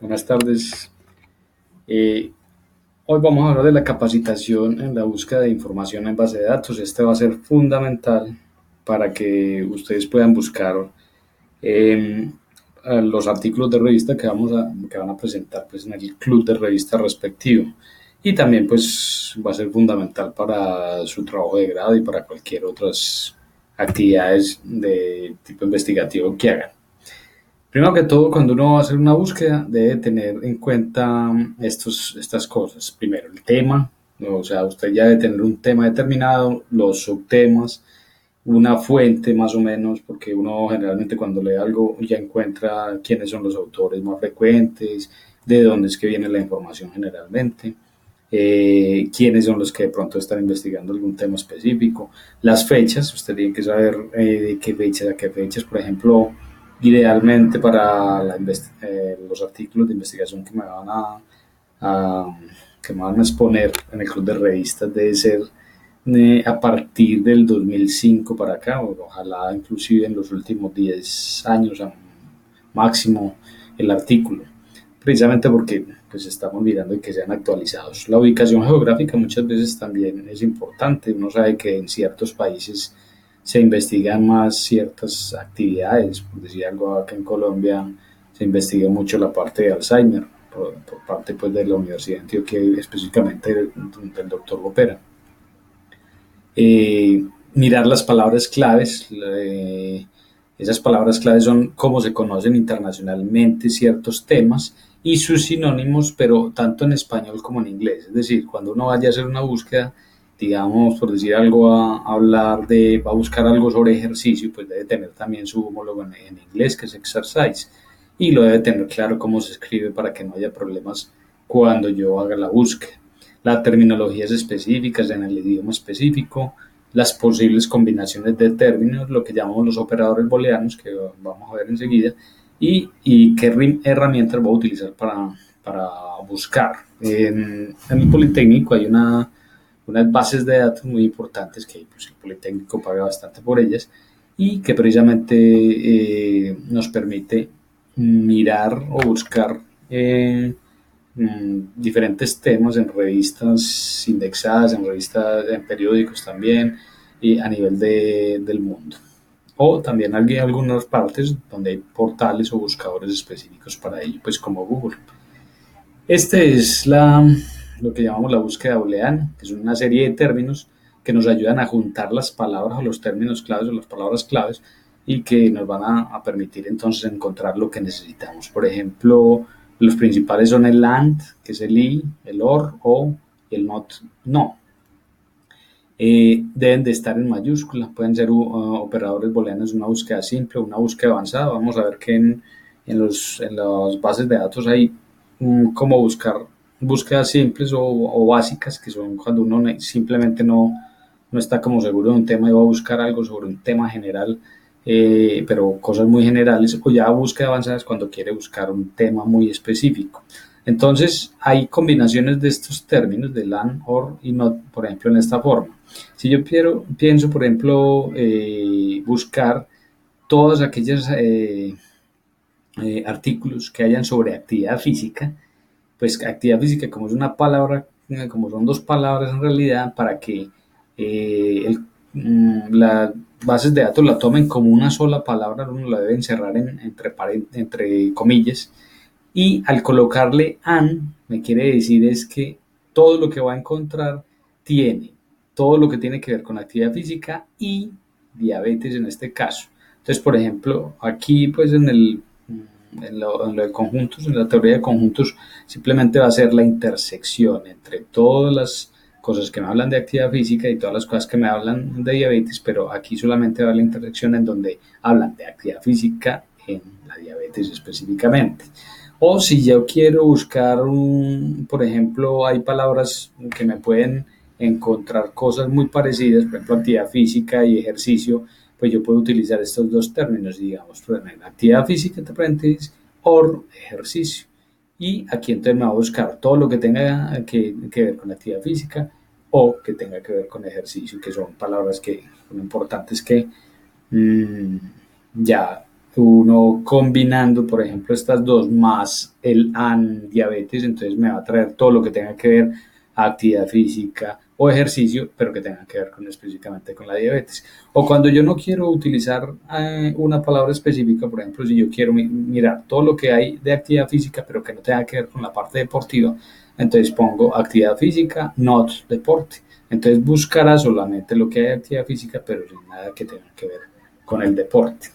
Buenas tardes. Eh, Hoy vamos a hablar de la capacitación en la búsqueda de información en base de datos. Este va a ser fundamental para que ustedes puedan buscar eh, los artículos de revista que van a presentar pues, en el club de revista respectivo. Y también pues va a ser fundamental para su trabajo de grado y para cualquier otras actividades de tipo investigativo que hagan. Primero que todo, cuando uno va a hacer una búsqueda, debe tener en cuenta estas cosas. Primero, el tema, ¿no? O sea, usted ya debe tener un tema determinado, los subtemas, una fuente más o menos, porque uno generalmente cuando lee algo ya encuentra quiénes son los autores más frecuentes, de dónde es que viene la información generalmente, quiénes son los que de pronto están investigando algún tema específico, las fechas, usted tiene que saber de qué fechas a qué fechas, por ejemplo, idealmente para los artículos de investigación a, que me van a exponer en el club de revistas debe ser a partir del 2005 para acá, o ojalá inclusive en los últimos 10 años máximo el artículo, precisamente porque pues estamos mirando y que sean actualizados. La ubicación geográfica muchas veces también es importante. Uno sabe que en ciertos países se investigan más ciertas actividades, por decir algo, acá en Colombia se investiga mucho la parte de Alzheimer, por parte pues, de la Universidad de Antioquia, específicamente del doctor Lopera. Mirar las palabras claves. Esas palabras claves son cómo se conocen internacionalmente ciertos temas y sus sinónimos, pero tanto en español como en inglés. Es decir, cuando uno vaya a hacer una búsqueda, digamos, por decir algo, va a buscar algo sobre ejercicio, pues debe tener también su homólogo en inglés, que es exercise, y lo debe tener claro cómo se escribe para que no haya problemas cuando yo haga la búsqueda. Las terminologías específicas en el idioma específico, las posibles combinaciones de términos, lo que llamamos los operadores booleanos, que vamos a ver enseguida, y qué herramientas voy a utilizar para buscar. En el Politécnico hay unas bases de datos muy importantes que pues, el Politécnico paga bastante por ellas y que precisamente nos permite mirar o buscar diferentes temas en revistas indexadas, en revistas, en periódicos también, y a nivel del mundo. O también algunas partes donde hay portales o buscadores específicos para ello, pues como Google. Este es lo que llamamos la búsqueda booleana, que es una serie de términos que nos ayudan a juntar las palabras o los términos claves o las palabras claves y que nos van a permitir entonces encontrar lo que necesitamos. Por ejemplo, los principales son el AND, que es el I, el OR, o y el NOT, no. Deben de estar en mayúsculas, pueden ser operadores booleanos de una búsqueda simple o una búsqueda avanzada. Vamos a ver que en las bases de datos hay cómo buscar búsquedas simples o básicas, que son cuando uno simplemente no está como seguro de un tema y va a buscar algo sobre un tema general, pero cosas muy generales, o ya búsqueda avanzada es cuando quiere buscar un tema muy específico. Entonces, hay combinaciones de estos términos, de LAN, OR y NOT, por ejemplo, en esta forma. Si yo pienso, por ejemplo, buscar todos aquellos artículos que hayan sobre actividad física, pues actividad física como es una palabra, como son dos palabras en realidad, para que las bases de datos la tomen como una sola palabra, uno la debe encerrar entre comillas, y al colocarle an, me quiere decir es que todo lo que va a encontrar tiene todo lo que tiene que ver con actividad física y diabetes en este caso. Entonces, por ejemplo, aquí pues en lo de conjuntos, en la teoría de conjuntos, simplemente va a ser la intersección entre todas las cosas que me hablan de actividad física y todas las cosas que me hablan de diabetes, pero aquí solamente va a haber la intersección en donde hablan de actividad física en la diabetes específicamente. O si yo quiero buscar por ejemplo, hay palabras que me pueden encontrar cosas muy parecidas, por ejemplo, actividad física y ejercicio, pues yo puedo utilizar estos dos términos, digamos, actividad física, entre paréntesis, o ejercicio. Y aquí entonces me va a buscar todo lo que tenga que ver con actividad física o que tenga que ver con ejercicio, que son palabras que son importantes que mmm, ya uno combinando, por ejemplo, estas dos más el AN diabetes, entonces me va a traer todo lo que tenga que ver actividad física o ejercicio, pero que tenga que ver específicamente con la diabetes. O cuando yo no quiero utilizar una palabra específica, por ejemplo, si yo quiero mirar todo lo que hay de actividad física, pero que no tenga que ver con la parte deportiva, entonces pongo actividad física, not deporte. Entonces buscará solamente lo que hay de actividad física, pero sin nada que tenga que ver con el deporte.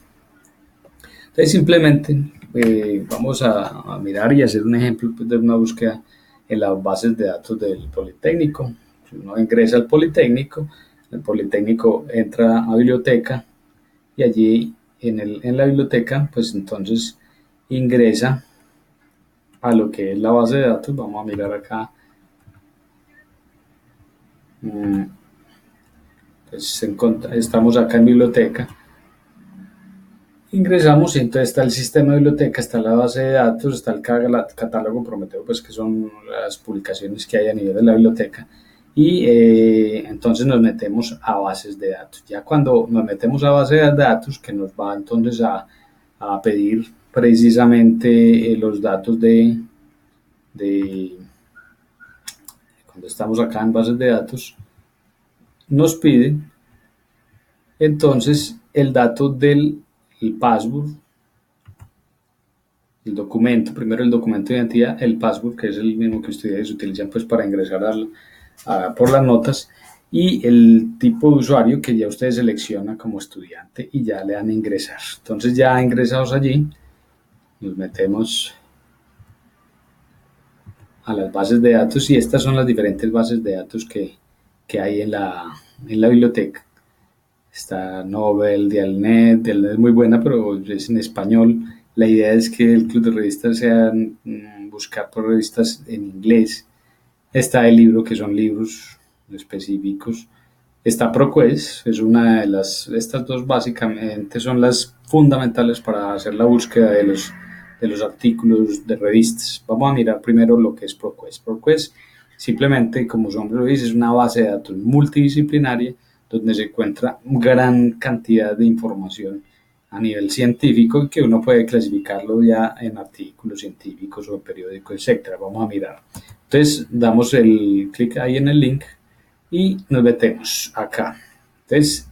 Entonces simplemente vamos a mirar y hacer un ejemplo pues, de una búsqueda en las bases de datos del Politécnico. Si uno ingresa al Politécnico, el Politécnico entra a biblioteca y allí en la biblioteca pues entonces ingresa a lo que es la base de datos. Vamos a mirar acá. Pues estamos acá en biblioteca. Ingresamos y entonces está el sistema de biblioteca, está la base de datos, está el catálogo Prometeo, pues que son las publicaciones que hay a nivel de la biblioteca. Y entonces nos metemos a bases de datos. Ya cuando nos metemos a bases de datos, que nos va entonces a pedir precisamente los datos de cuando estamos acá en bases de datos, nos pide entonces el dato del password, el documento, primero el documento de identidad, el password, que es el mismo que ustedes utilizan pues para ingresar por las notas, y el tipo de usuario que ya ustedes seleccionan como estudiante y ya le dan a ingresar. Entonces ya ingresados allí, nos metemos a las bases de datos y estas son las diferentes bases de datos que hay en la biblioteca. Está Nobel, Dialnet es muy buena, pero es en español. La idea es que el club de revistas sea buscar por revistas en inglés. Está el libro, que son libros específicos. Está ProQuest, es una de estas dos básicamente son las fundamentales para hacer la búsqueda de los artículos de revistas. Vamos a mirar primero lo que es ProQuest. ProQuest, simplemente, como su nombre lo dice, es una base de datos multidisciplinaria donde se encuentra gran cantidad de información a nivel científico que uno puede clasificarlo ya en artículos científicos o en periódicos, etc. Vamos a mirar. Entonces damos el clic ahí en el link y nos metemos acá. Entonces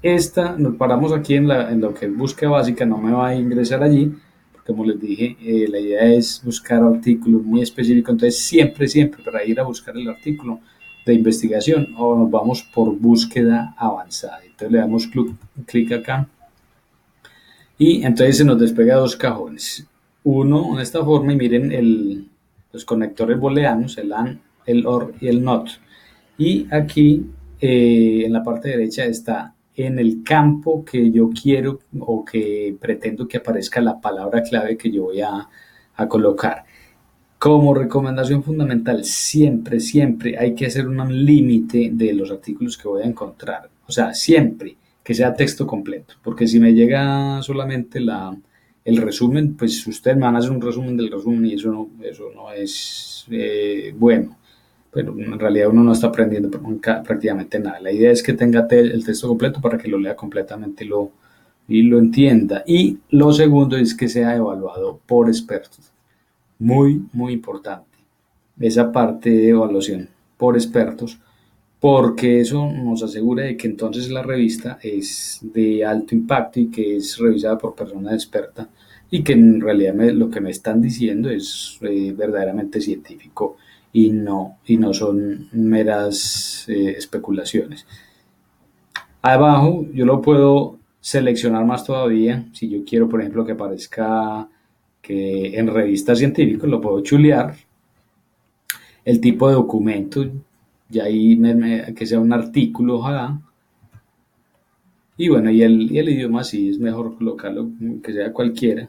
nos paramos aquí en lo que es búsqueda básica, no me va a ingresar allí, porque como les dije, la idea es buscar artículos muy específicos, entonces siempre para ir a buscar el artículo de investigación o nos vamos por búsqueda avanzada. Entonces le damos clic acá y entonces se nos despega dos cajones. Uno de esta forma y miren los conectores booleanos, el AND, el OR y el NOT. Y aquí en la parte derecha está en el campo que yo quiero o que pretendo que aparezca la palabra clave que yo voy a colocar. Como recomendación fundamental, siempre hay que hacer un límite de los artículos que voy a encontrar. O sea, siempre que sea texto completo, porque si me llega solamente el resumen, pues ustedes me van a hacer un resumen del resumen y eso no es bueno. Pero en realidad uno no está aprendiendo prácticamente nada. La idea es que tenga el texto completo para que lo lea completamente y lo entienda. Y lo segundo es que sea evaluado por expertos. Muy importante esa parte de evaluación por expertos, porque eso nos asegura de que entonces la revista es de alto impacto y que es revisada por personas expertas y que en realidad lo que me están diciendo es verdaderamente científico y no son meras especulaciones. Abajo yo lo puedo seleccionar más todavía. Si yo quiero, por ejemplo, que aparezca que en revistas científicas, lo puedo chulear. El tipo de documento, y ahí que sea un artículo, ojalá. Y bueno, y el idioma sí es mejor colocarlo que sea cualquiera.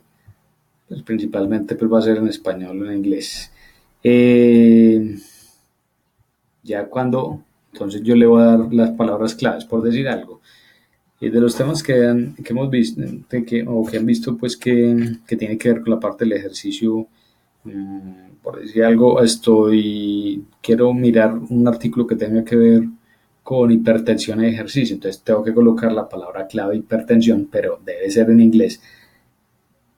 Pues principalmente pues va a ser en español o en inglés. Ya cuando, entonces yo le voy a dar las palabras claves, por decir algo. De los temas que hemos visto, que han visto, pues que tiene que ver con la parte del ejercicio, por decir algo, quiero mirar un artículo que tenga que ver con hipertensión y ejercicio, entonces tengo que colocar la palabra clave hipertensión, pero debe ser en inglés.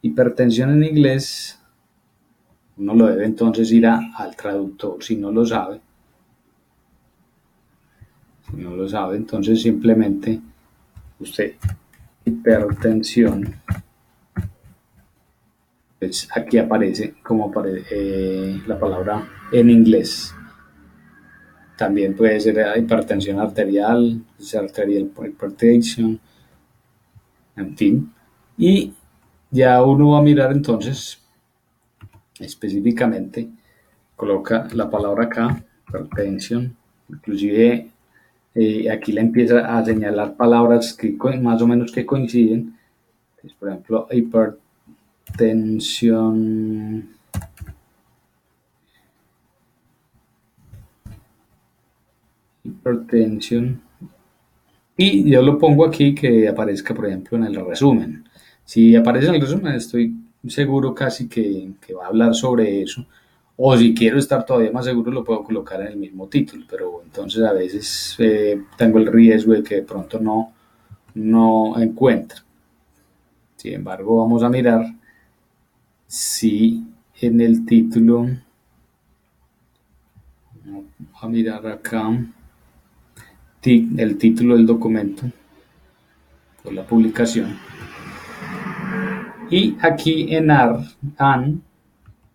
hipertensión en inglés, uno lo debe entonces ir al traductor si no lo sabe. Si no lo sabe, entonces simplemente usted hipertensión, pues aquí aparece como aparece la palabra en inglés. También puede ser hipertensión arterial, arterial hypertension, en fin. Y ya uno va a mirar entonces específicamente, coloca la palabra acá, hypertension, inclusive aquí le empieza a señalar palabras que más o menos que coinciden. Entonces, por ejemplo, hipertensión, hipertensión, y yo lo pongo aquí que aparezca, por ejemplo, en el resumen. Si aparece en el resumen, estoy seguro casi que va a hablar sobre eso. O si quiero estar todavía más seguro, lo puedo colocar en el mismo título. Pero entonces a veces tengo el riesgo de que de pronto no encuentre. Sin embargo, vamos a mirar si en el título, vamos a mirar acá, el título del documento o la publicación. Y aquí en AN,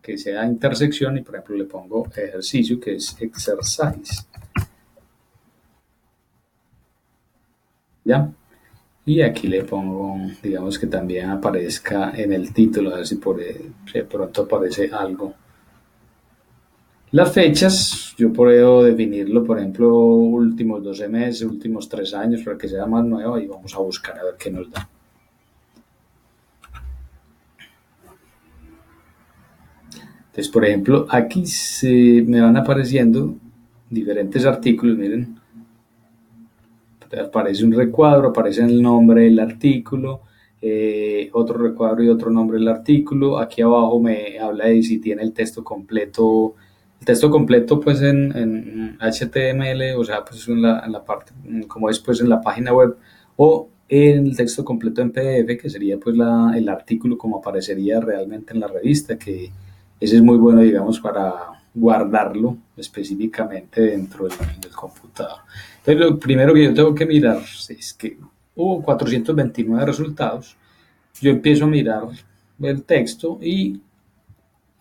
que sea intersección, y por ejemplo le pongo ejercicio, que es exercise. ¿Ya? Y aquí le pongo, digamos que también aparezca en el título, a ver si de pronto aparece algo. Las fechas, yo puedo definirlo, por ejemplo, últimos 12 meses, últimos 3 años, para que sea más nuevo, y vamos a buscar a ver qué nos da. Entonces, por ejemplo, aquí me van apareciendo diferentes artículos, miren, aparece un recuadro, aparece el nombre del artículo, otro recuadro y otro nombre del artículo. Aquí abajo me habla de si tiene el texto completo. El texto completo pues en HTML, o sea, pues en la parte, como es pues en la página web, o en el texto completo en PDF, que sería pues el artículo como aparecería realmente en la revista, que ese es muy bueno, digamos, para guardarlo específicamente dentro del computador. Entonces, lo primero que yo tengo que mirar es que hubo 429 resultados. Yo empiezo a mirar el texto y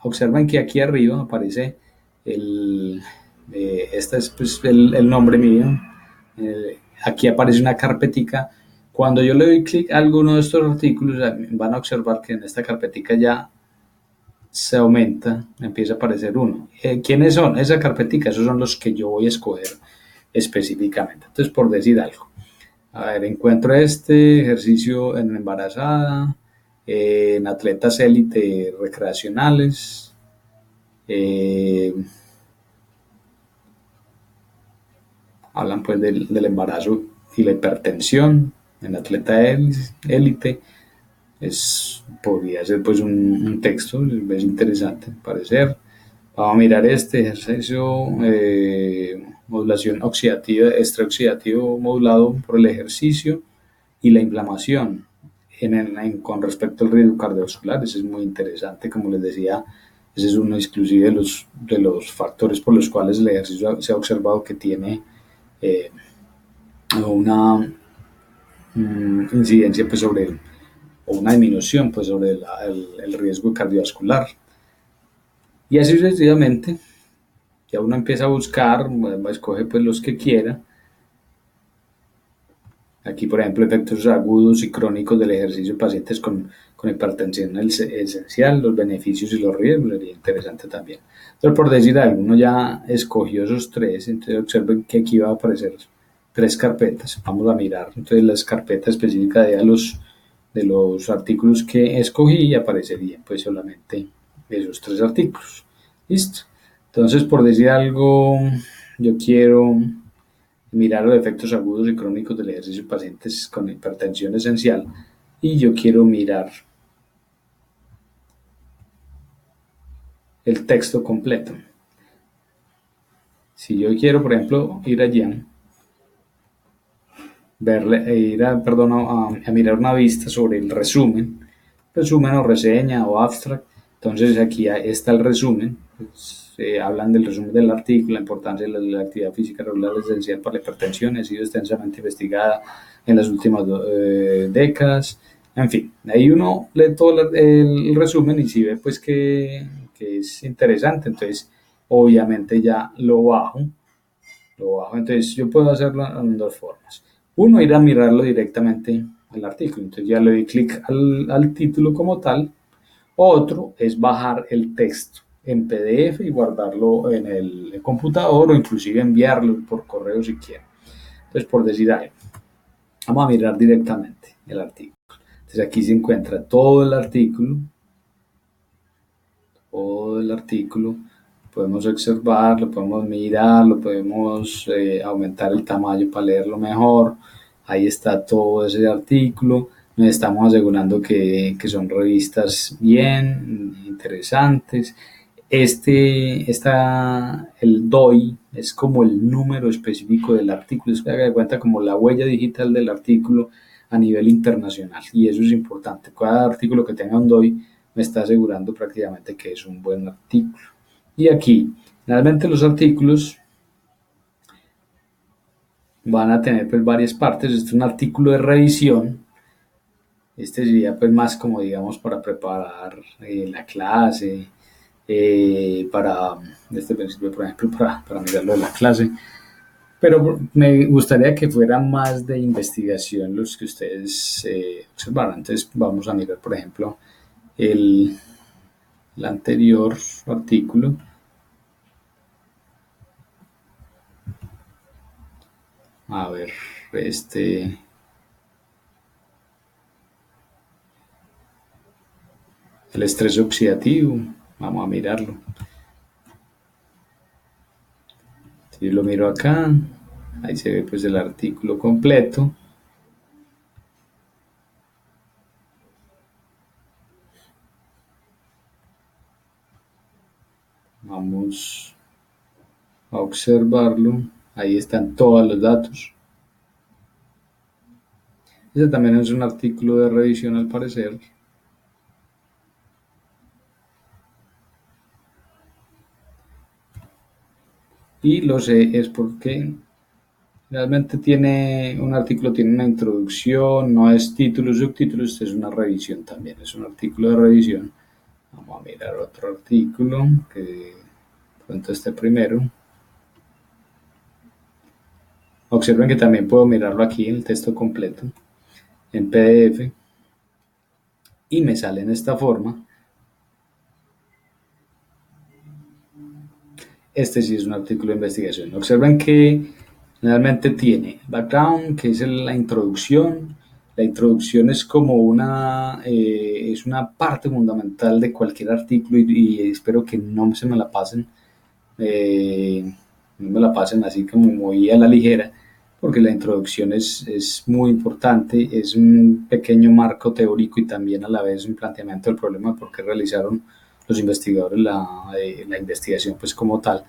observan que aquí arriba aparece este es pues, el nombre mío. Aquí aparece una carpetica. Cuando yo le doy clic a alguno de estos artículos, van a observar que en esta carpetica ya se aumenta, empieza a aparecer uno. ¿Quiénes son? Esa carpetica, esos son los que yo voy a escoger específicamente. Entonces, por decir algo, a ver, encuentro este ejercicio en embarazada, en atletas élite recreacionales, eh, hablan pues del embarazo y la hipertensión en atleta élite. Podría ser pues un texto, es interesante parecer. Vamos a mirar este ejercicio, modulación oxidativa, estrés oxidativo modulado por el ejercicio y la inflamación con respecto al riesgo cardiovascular. Ese es muy interesante, como les decía, ese es uno exclusivo de los factores por los cuales el ejercicio se ha observado que tiene una incidencia pues o una disminución pues sobre el riesgo cardiovascular. Y así sucesivamente, ya uno empieza a buscar, escoge pues los que quiera. Aquí, por ejemplo, efectos agudos y crónicos del ejercicio en pacientes con hipertensión esencial, los beneficios y los riesgos, sería interesante también. Pero por decir algo, uno ya escogió esos tres, entonces observen que aquí va a aparecer 3 carpetas. Vamos a mirar entonces las carpetas específicas de los artículos que escogí y aparecerían pues solamente esos 3 artículos. Listo. Entonces, por decir algo, yo quiero mirar los efectos agudos y crónicos del ejercicio en pacientes con hipertensión esencial y yo quiero mirar el texto completo. Si yo quiero, por ejemplo, ir allá, a mirar una vista sobre el resumen, resumen o reseña o abstract. Entonces aquí está el resumen, pues, hablan del resumen del artículo, la importancia de la actividad física regular es esencial para la hipertensión, ha sido extensamente investigada en las últimas décadas, en fin, ahí uno lee todo el resumen y si ve pues que es interesante, entonces obviamente ya lo bajo, entonces yo puedo hacerlo en dos formas. Uno, ir a mirarlo directamente al artículo, entonces ya le doy clic al título como tal. Otro es bajar el texto en PDF y guardarlo en el computador o inclusive enviarlo por correo si quieren. Entonces, por decir algo, vamos a mirar directamente el artículo. Entonces aquí se encuentra todo el artículo, podemos observarlo, podemos mirarlo, podemos aumentar el tamaño para leerlo mejor. Ahí está todo ese artículo. Nos estamos asegurando que son revistas bien interesantes. El DOI es como el número específico del artículo, es que haga de cuenta como la huella digital del artículo a nivel internacional y eso es importante. Cada artículo que tenga un DOI me está asegurando prácticamente que es un buen artículo. Y aquí, realmente los artículos van a tener pues varias partes. Este es un artículo de revisión. Este sería pues más como digamos para preparar la clase, para este principio, por ejemplo, para mirarlo de la clase. Pero me gustaría que fuera más de investigación los que ustedes observaran. Entonces vamos a mirar, por ejemplo, el, el anterior artículo. A ver, el estrés oxidativo, vamos a mirarlo. Si lo miro acá, ahí se ve pues el artículo completo. Vamos a observarlo. Ahí están todos los datos. Este también es un artículo de revisión al parecer. Y lo sé es porque realmente tiene un artículo, tiene una introducción, no es títulos, subtítulos, es una revisión también, es un artículo de revisión. Vamos a mirar otro artículo que pronto esté primero. Observen que también puedo mirarlo aquí en el texto completo, en PDF, y me sale en esta forma. Este sí es un artículo de investigación. Observen que realmente tiene background, que es la introducción. La introducción es como es una parte fundamental de cualquier artículo y espero que no se me la pasen, no me la pasen así como muy a la ligera, porque la introducción es muy importante, es un pequeño marco teórico y también a la vez un planteamiento del problema de por qué realizaron los investigadores la investigación pues como tal.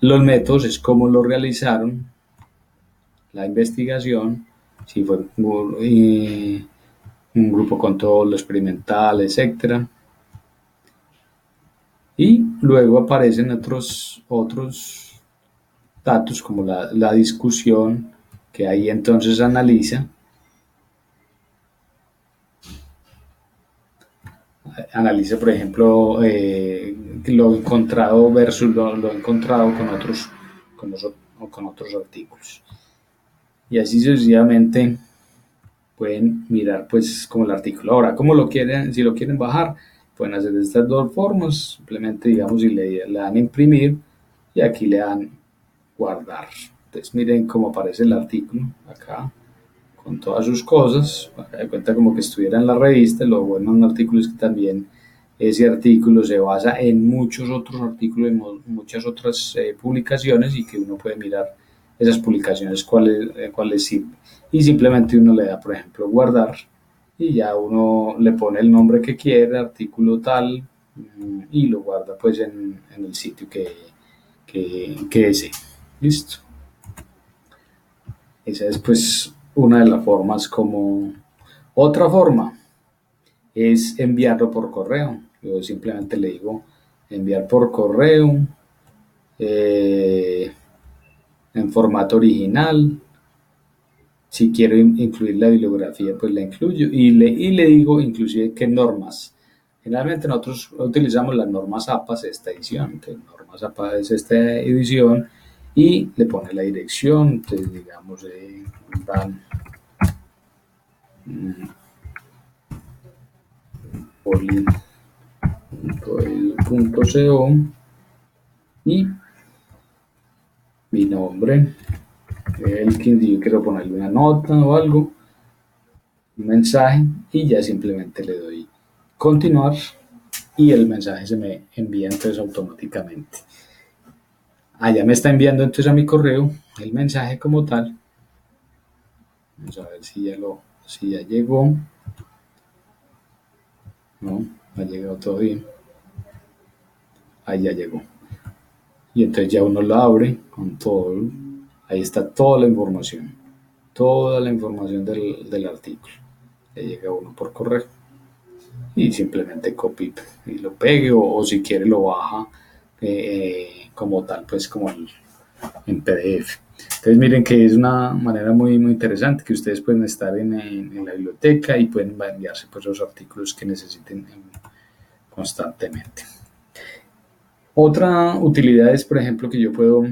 Los métodos es cómo lo realizaron, la investigación, si fue un grupo control experimental, etcétera. Y luego aparecen otros datos como la discusión que ahí entonces analiza por ejemplo lo encontrado versus lo encontrado con otros artículos y así sucesivamente pueden mirar pues como el artículo. Ahora, ¿cómo lo quieren? Si lo quieren bajar, pueden hacer de estas dos formas, simplemente digamos si le dan imprimir y aquí le dan guardar. Entonces miren cómo aparece el artículo acá con todas sus cosas, para que cuenta como que estuviera en la revista. Lo bueno en un artículo es que también ese artículo se basa en muchos otros artículos, en muchas otras publicaciones y que uno puede mirar esas publicaciones cuáles sirven. Y simplemente uno le da, por ejemplo, guardar y ya uno le pone el nombre que quiere, artículo tal, y lo guarda pues en el sitio que desee. Listo. Esa es pues una de las formas como... Otra forma es enviarlo por correo. Yo simplemente le digo enviar por correo eh, en formato original. Si quiero incluir la bibliografía, pues la incluyo y le digo inclusive qué normas. Generalmente nosotros utilizamos las normas APA de esta edición. Entonces, normas APA es esta edición y le pone la dirección. Entonces, digamos, dan poli.edu.co y mi nombre, Elkin, si yo quiero ponerle una nota o algo, un mensaje y ya simplemente le doy continuar y el mensaje se me envía entonces automáticamente. Allá me está enviando entonces a mi correo el mensaje como tal. Vamos a ver si ya llegó. No, ha llegado todo bien. Ahí ya llegó. Y entonces ya uno lo abre con todo. Ahí está toda la información. Toda la información del artículo. Le llega a uno por correo. Y simplemente copy y lo pegue o si quiere lo baja como tal, pues como en PDF. Entonces miren que es una manera muy, muy interesante que ustedes pueden estar en la biblioteca y pueden enviarse pues los artículos que necesiten constantemente. Otra utilidad es, por ejemplo, que yo puedo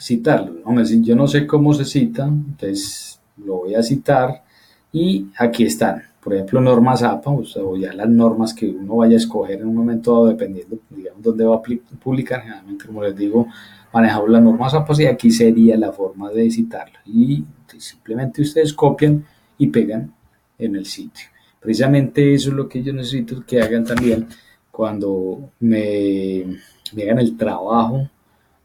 citarlo. Hombre, si yo no sé cómo se cita, entonces lo voy a citar y aquí están. Por ejemplo, normas APA, o ya las normas que uno vaya a escoger en un momento dado, dependiendo, digamos, dónde va a publicar. Generalmente, como les digo, manejamos las normas APA y aquí sería la forma de citarla. Y simplemente ustedes copian y pegan en el sitio. Precisamente eso es lo que yo necesito que hagan también cuando me hagan el trabajo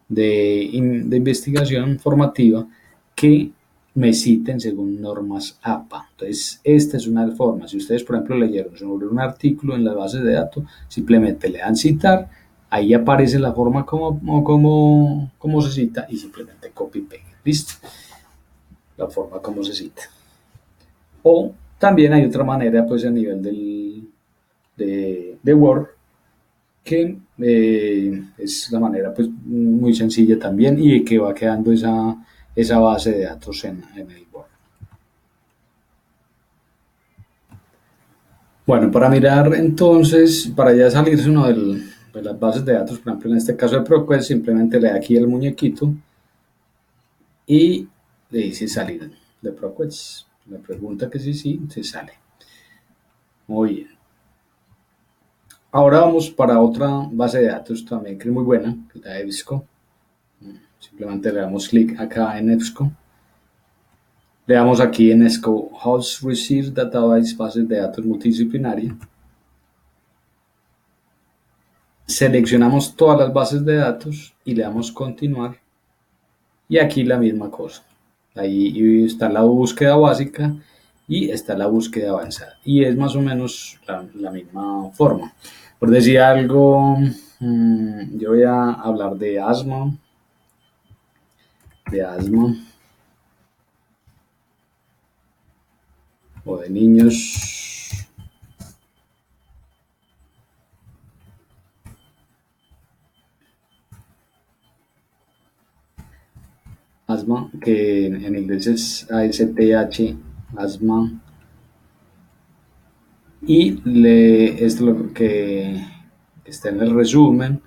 de investigación formativa que me citen según normas APA. Entonces, esta es una forma. Si ustedes, por ejemplo, leyeron sobre un artículo en las bases de datos, simplemente le dan citar, ahí aparece la forma como se cita y simplemente copy y pegue. ¿Listo? La forma como se cita. O también hay otra manera, pues a nivel de Word, que es la manera pues muy sencilla también y que va quedando esa base de datos en el Word. Bueno, para mirar entonces, para ya salirse uno de las bases de datos, por ejemplo en este caso de ProQuest, simplemente le da aquí el muñequito y le dice salir de ProQuest. Me pregunta que sí, se sale. Muy bien. Ahora vamos para otra base de datos también que es muy buena, que es la EBSCO. Simplemente le damos clic acá en EBSCO. Le damos aquí en EBSCO Host Receive Database, bases de datos multidisciplinaria. Seleccionamos todas las bases de datos y le damos continuar. Y aquí la misma cosa. Ahí está la búsqueda básica y está la búsqueda avanzada. Y es más o menos la misma forma. Por decir algo, yo voy a hablar de asma. O de niños asma, que en inglés es ASTH, asma, y es lo que está en el resumen,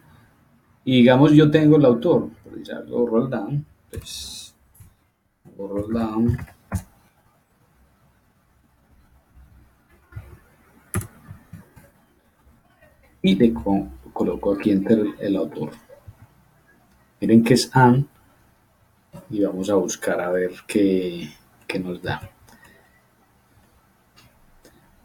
y digamos yo tengo el autor, por decir algo, Roldán, pues Roldán, y le coloco aquí entre el autor. Miren que es Anne, y vamos a buscar a ver qué nos da.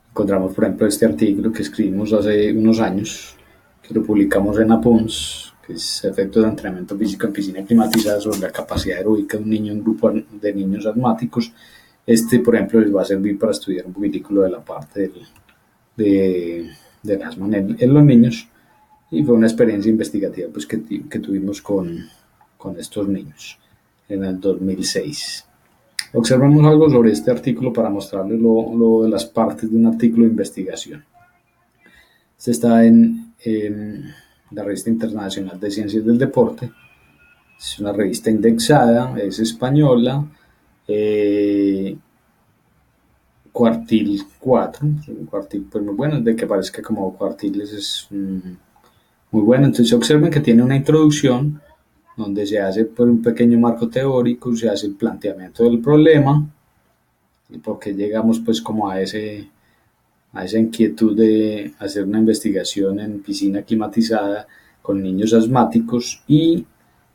Encontramos, por ejemplo, este artículo que escribimos hace unos años, que lo publicamos en APONS, que es efectos de entrenamiento físico en piscina climatizada sobre la capacidad aeróbica de un niño en grupo de niños asmáticos. Este, por ejemplo, les va a servir para estudiar un poquitico lo de la parte del asma en los niños. Y fue una experiencia investigativa pues, que tuvimos con estos niños en el 2006. Observemos algo sobre este artículo para mostrarles lo de las partes de un artículo de investigación. Este está en la Revista Internacional de Ciencias del Deporte. Es una revista indexada, es española, cuartil 4, un cuartil pues muy bueno, de que parezca como cuartiles es muy bueno. Entonces observen que tiene una introducción donde se hace pues, un pequeño marco teórico, se hace el planteamiento del problema y por qué llegamos pues como a esa inquietud de hacer una investigación en piscina climatizada con niños asmáticos y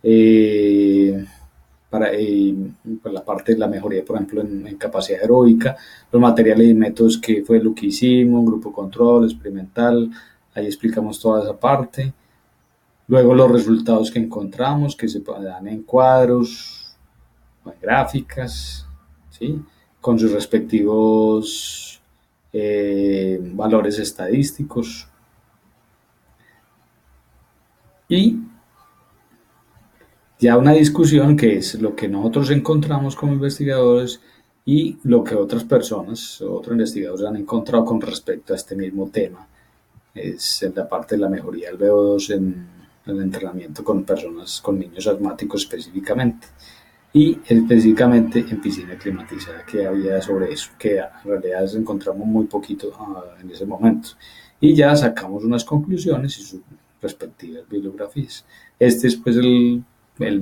eh, para pues la parte de la mejoría, por ejemplo, en capacidad aeróbica, los materiales y métodos que fue lo que hicimos, un grupo control, experimental, ahí explicamos toda esa parte. Luego los resultados que encontramos, que se dan en cuadros o en gráficas, ¿sí? Con sus respectivos valores estadísticos. Y ya una discusión que es lo que nosotros encontramos como investigadores y lo que otras personas, otros investigadores han encontrado con respecto a este mismo tema. Es en la parte de la mejoría del VO2 en el entrenamiento con personas, con niños asmáticos específicamente. Y específicamente en piscina climatizada, que había sobre eso, que en realidad encontramos muy poquito en ese momento. Y ya sacamos unas conclusiones y sus respectivas bibliografías. Este es pues el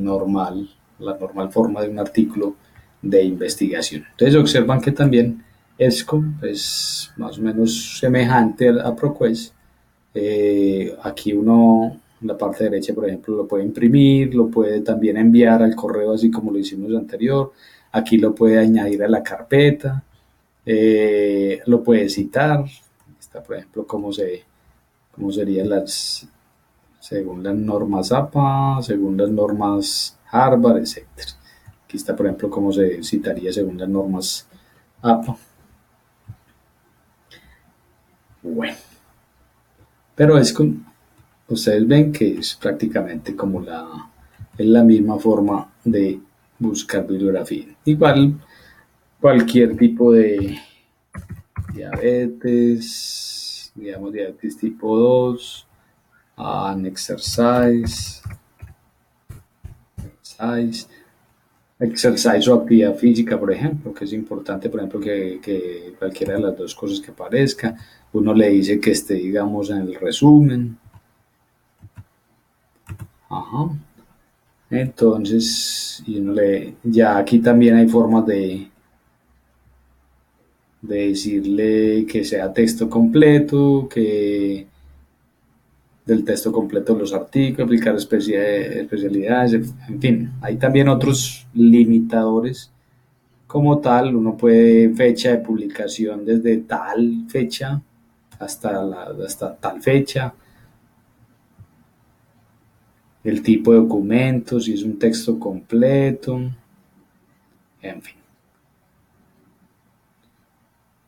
normal, la normal forma de un artículo de investigación. Entonces observan que también ESCO es más o menos semejante a ProQuest. Aquí uno, en la parte derecha, por ejemplo, lo puede imprimir, lo puede también enviar al correo, así como lo hicimos anterior. Aquí lo puede añadir a la carpeta, lo puede citar. Está, por ejemplo, cómo serían las, según las normas APA, según las normas Harvard, etcétera. Aquí está, por ejemplo, cómo se citaría según las normas APA. Bueno, pero es con, ustedes ven que es prácticamente como es la misma forma de buscar bibliografía. Igual cualquier tipo de diabetes, digamos diabetes tipo 2, an exercise, exercise, exercise o actividad física, por ejemplo, que es importante, por ejemplo, que cualquiera de las dos cosas que aparezca, uno le dice que esté, digamos, en el resumen. Ajá. Entonces, ya aquí también hay formas de decirle que sea texto completo, que del texto completo los artículos, aplicar especialidades, en fin, hay también otros limitadores como tal, uno puede fecha de publicación desde tal fecha hasta tal fecha, el tipo de documento, si es un texto completo, en fin.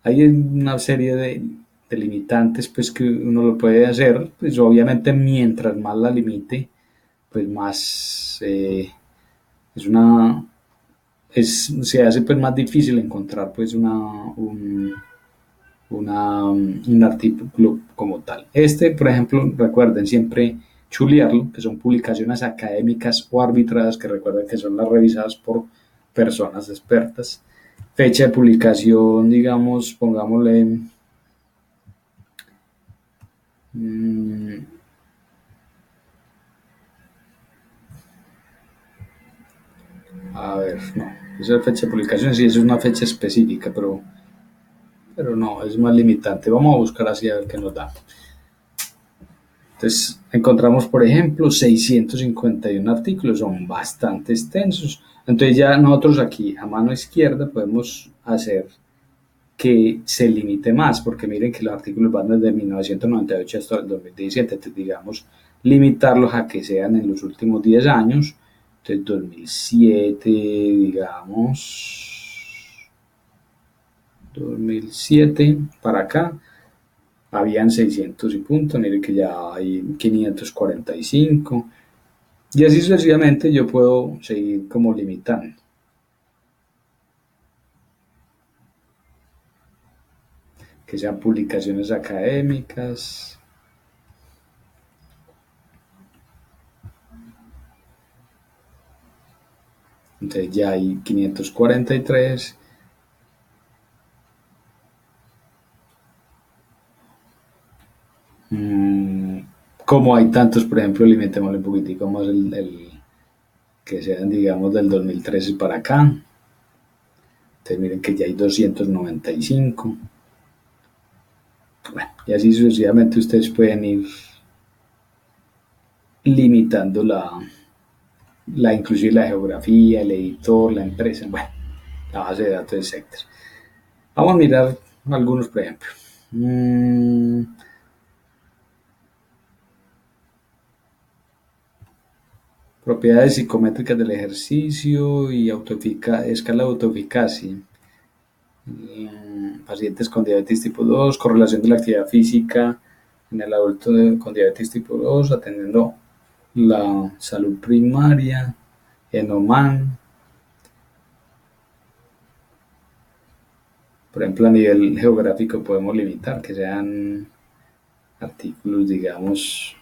Hay una serie de limitantes pues que uno lo puede hacer, pues obviamente mientras más la limite, pues más es una se hace pues más difícil encontrar pues un artículo como tal. Este, por ejemplo, recuerden siempre chulearlo, que son publicaciones académicas o arbitradas, que recuerden que son las revisadas por personas expertas. Fecha de publicación, digamos, pongámosle mmm, a ver, no, esa fecha de publicación sí es una fecha específica, pero no, es más limitante. Vamos a buscar así a ver qué nos da. Entonces, encontramos, por ejemplo, 651 artículos, son bastante extensos. Entonces, ya nosotros aquí a mano izquierda podemos hacer que se limite más, porque miren que los artículos van desde 1998 hasta el 2017, entonces digamos, limitarlos a que sean en los últimos 10 años, entonces 2007, digamos, 2007 para acá, habían 600 y punto, miren que ya hay 545, y así sucesivamente yo puedo seguir como limitando. que sean publicaciones académicas. Entonces ya hay 543. Como hay tantos, por ejemplo, limitémosle un poquitico más que sean, digamos, del 2013 para acá. Entonces miren que ya hay 295. Bueno, y así sucesivamente ustedes pueden ir limitando inclusive la geografía, el editor, la empresa, bueno, la base de datos, etcétera. Vamos a mirar algunos, por ejemplo. Propiedades psicométricas del ejercicio y escala de autoeficacia. Pacientes con diabetes tipo 2, correlación de la actividad física en el adulto con diabetes tipo 2, atendiendo la salud primaria, en Oman. Por ejemplo, a nivel geográfico podemos limitar que sean artículos, digamos,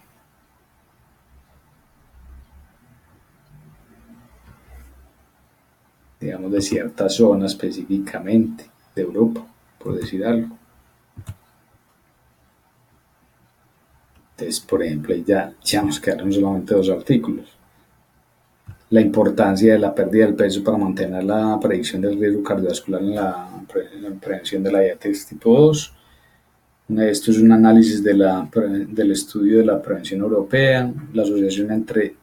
de cierta zona específicamente de Europa, por decir algo. Entonces, por ejemplo, ya nos quedaron solamente 2 artículos. La importancia de la pérdida del peso para mantener la predicción del riesgo cardiovascular en la prevención de la diabetes tipo 2. Esto es un análisis del estudio de la prevención europea, la asociación entre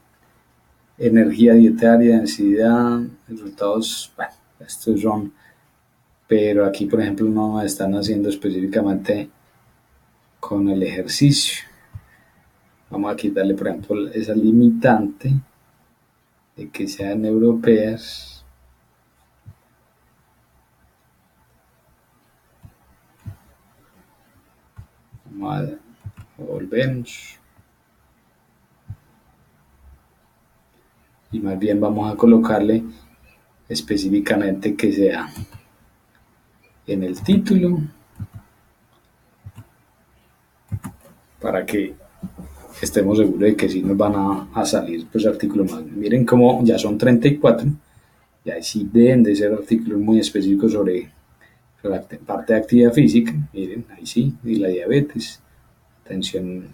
energía dietaria, densidad, resultados, bueno, estos son, pero aquí por ejemplo no están haciendo específicamente con el ejercicio. Vamos a quitarle por ejemplo esa limitante de que sean europeas. Volvemos. Y más bien vamos a colocarle específicamente que sea en el título para que estemos seguros de que sí nos van a salir pues artículos más. Miren cómo ya son 34 y ahí sí deben de ser artículos muy específicos sobre la parte de actividad física. Miren, ahí sí, y la diabetes, tensión,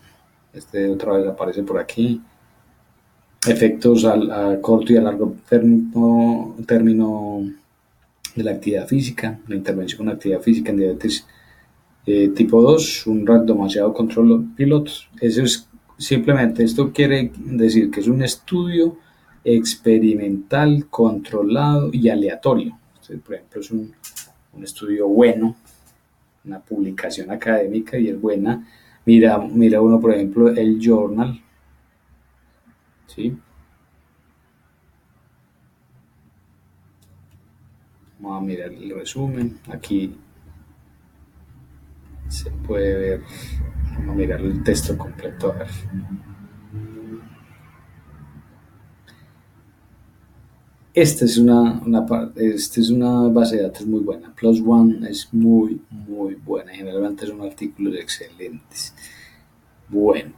otra vez aparece por aquí, efectos a corto y a largo término de la actividad física, la intervención con actividad física en diabetes tipo 2, un randomizado control pilotos. Eso es simplemente, esto quiere decir que es un estudio experimental, controlado y aleatorio. Entonces, por ejemplo, es un estudio bueno, una publicación académica y es buena. Mira uno, por ejemplo, el journal, ¿sí? Vamos a mirar el resumen. Aquí se puede ver, vamos a mirar el texto completo. A ver. Esta es una base de datos muy buena. Plus One es muy, muy buena. Generalmente son artículos excelentes. Bueno,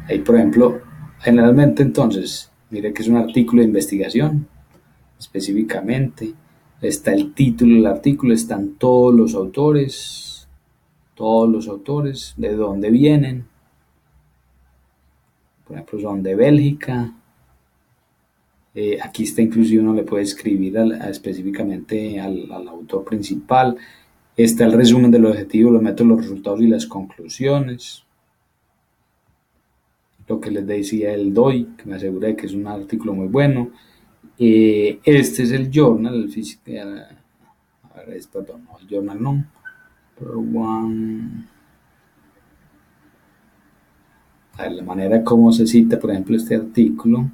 ahí por ejemplo, generalmente entonces, mire que es un artículo de investigación, específicamente. Está el título del artículo, están todos los autores, de dónde vienen. Por ejemplo, son de Bélgica. Aquí está inclusive uno le puede escribir específicamente al autor principal. Está el resumen del objetivo, los métodos, los resultados y las conclusiones. Lo que les decía el DOI, que me asegura de que es un artículo muy bueno. Este es el journal, el perdón, no, el journal no. Pero a ver, la manera como se cita, por ejemplo, este artículo,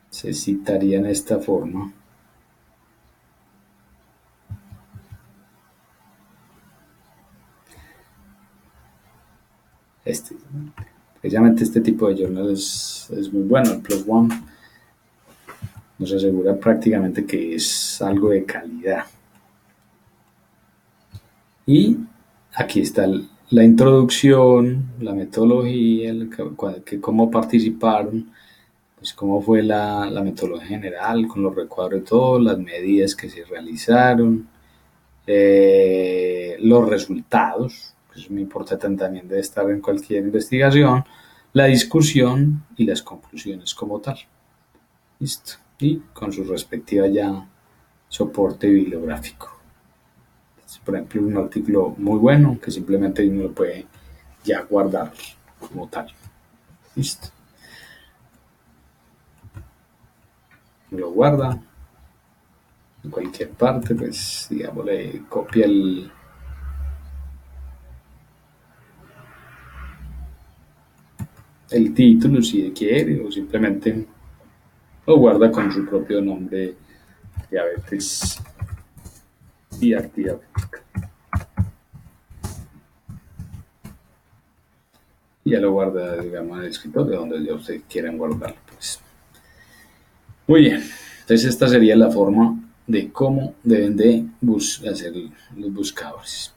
se citaría en esta forma. Precisamente este tipo de journal es muy bueno, el Plus One. nos asegura prácticamente que es algo de calidad. Y aquí está la introducción, la metodología, cómo participaron, pues cómo fue la metodología general, con los recuadros de todo, las medidas que se realizaron, los resultados, que es muy importante también de estar en cualquier investigación, la discusión y las conclusiones como tal. Listo. Y con su respectiva ya soporte bibliográfico. Por ejemplo, un artículo muy bueno que simplemente uno lo puede ya guardar como tal. Listo. Lo guarda en cualquier parte, pues digamos, le copia el título si quiere o simplemente lo guarda con su propio nombre, diabetes y actividad física. Y ya lo guarda, digamos, en el escritorio donde ya ustedes quieran guardarlo. Pues. Muy bien, entonces esta sería la forma de cómo deben de hacer los buscadores.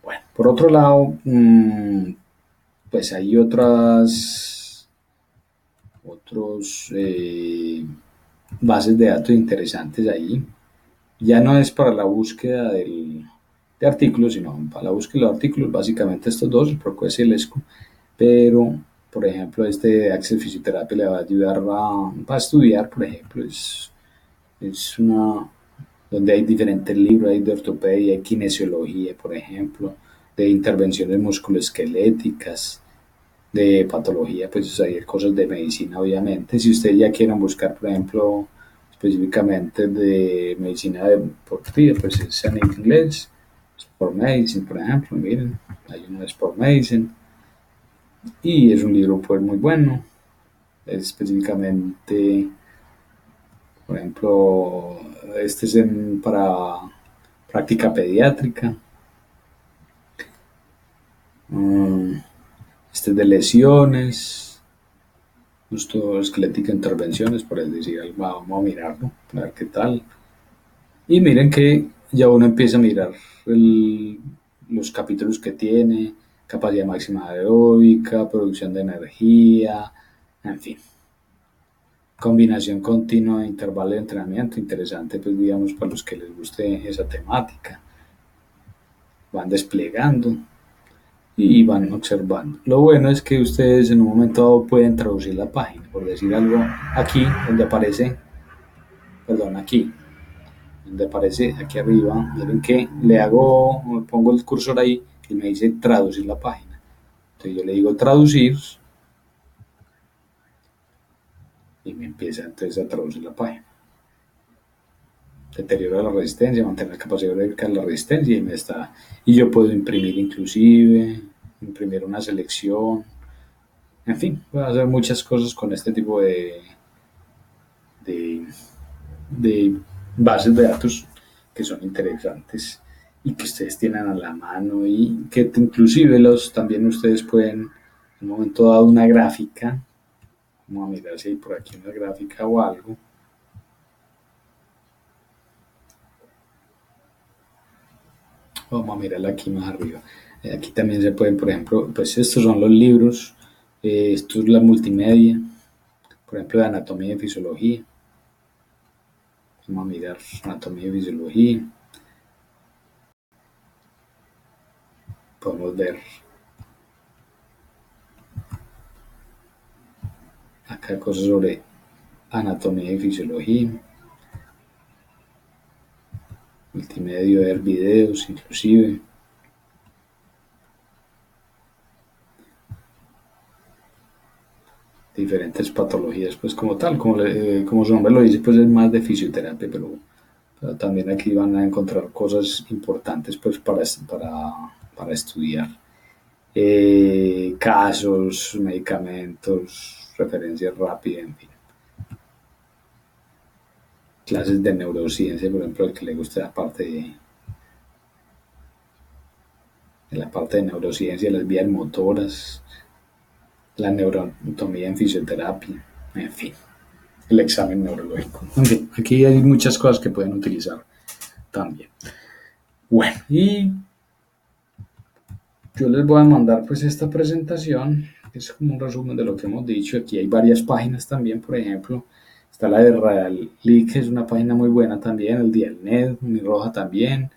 Bueno, por otro lado, pues hay otros bases de datos interesantes ahí. Ya no es para la búsqueda de artículos, sino para la búsqueda de artículos, básicamente estos dos, el ProQuest y el ESCO. Pero, por ejemplo, este de Access Fisioterapia le va a ayudar a estudiar, por ejemplo, es una donde hay diferentes libros, hay de ortopedia, hay kinesiología, por ejemplo, de intervenciones musculoesqueléticas, de patología, pues hay cosas de medicina, obviamente. Si ustedes ya quieren buscar, por ejemplo, específicamente de medicina deportiva, pues es en inglés, Sport Medicine, por ejemplo, miren, hay uno de Sport Medicine, y es un libro pues muy bueno, es específicamente, por ejemplo, este es para práctica pediátrica, este es de lesiones, musculoesquelética intervenciones, por decir algo, vamos a mirarlo, a ver qué tal. Y miren que ya uno empieza a mirar los capítulos que tiene, capacidad máxima aeróbica, producción de energía, en fin. Combinación continua de intervalo de entrenamiento, interesante pues digamos para los que les guste esa temática. Van desplegando y van observando. Lo bueno es que ustedes en un momento dado pueden traducir la página, por decir algo, aquí donde aparece, perdón, aquí, donde aparece aquí arriba, miren que me pongo el cursor ahí y me dice traducir la página. Entonces yo le digo traducir y me empieza entonces a traducir la página. Deterioro de la resistencia, mantener la capacidad de la resistencia y yo puedo imprimir inclusive, imprimir una selección, en fin, puedo hacer muchas cosas con este tipo de, de bases de datos que son interesantes y que ustedes tienen a la mano y que inclusive también ustedes pueden en un momento dado una gráfica, vamos a mirar si hay por aquí una gráfica o algo. Vamos a mirarla aquí más arriba. Aquí también se pueden, por ejemplo, pues estos son los libros, esto es la multimedia, por ejemplo, de anatomía y fisiología. Vamos a mirar anatomía y fisiología. Podemos ver acá cosas sobre anatomía y fisiología. Multimedia, ver videos inclusive. Diferentes patologías, pues como tal, como su nombre lo dice, pues es más de fisioterapia, pero también aquí van a encontrar cosas importantes pues para estudiar. Casos, medicamentos, referencias rápidas, en fin. Clases de neurociencia, por ejemplo, al que le guste la parte de neurociencia, las vías motoras, la neuroanatomía en fisioterapia, en fin. el examen neurológico. En fin, aquí hay muchas cosas que pueden utilizar también. Bueno, y yo les voy a mandar pues esta presentación, que es como un resumen de lo que hemos dicho. Aquí hay varias páginas también, por ejemplo, está la de Radial que es una página muy buena también, el Dialnet, Mi Roja también,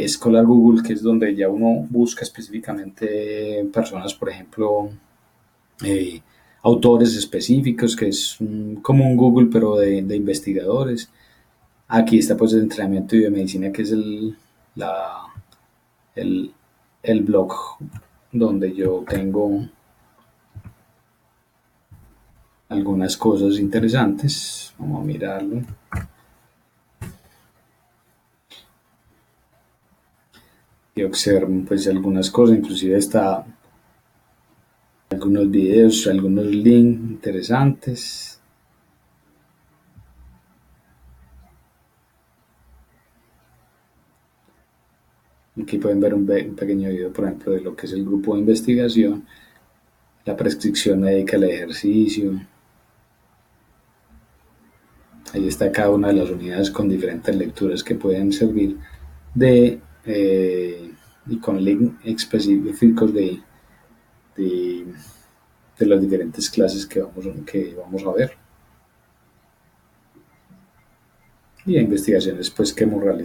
Scholar Google, que es donde ya uno busca específicamente personas, por ejemplo, eh, autores específicos, que es como un Google, pero de investigadores. Aquí está pues el entrenamiento de biomedicina, que es la, el, el blog donde yo tengo algunas cosas interesantes. Vamos a mirarlo. Y observen pues algunas cosas, inclusive está algunos videos, algunos links interesantes. Aquí pueden ver un pequeño video, por ejemplo, de lo que es el grupo de investigación, la prescripción médica, el ejercicio. Ahí está cada una de las unidades con diferentes lecturas que pueden servir de y con links específicos de, de las diferentes clases que vamos a ver y a investigaciones pues que hemos realizado.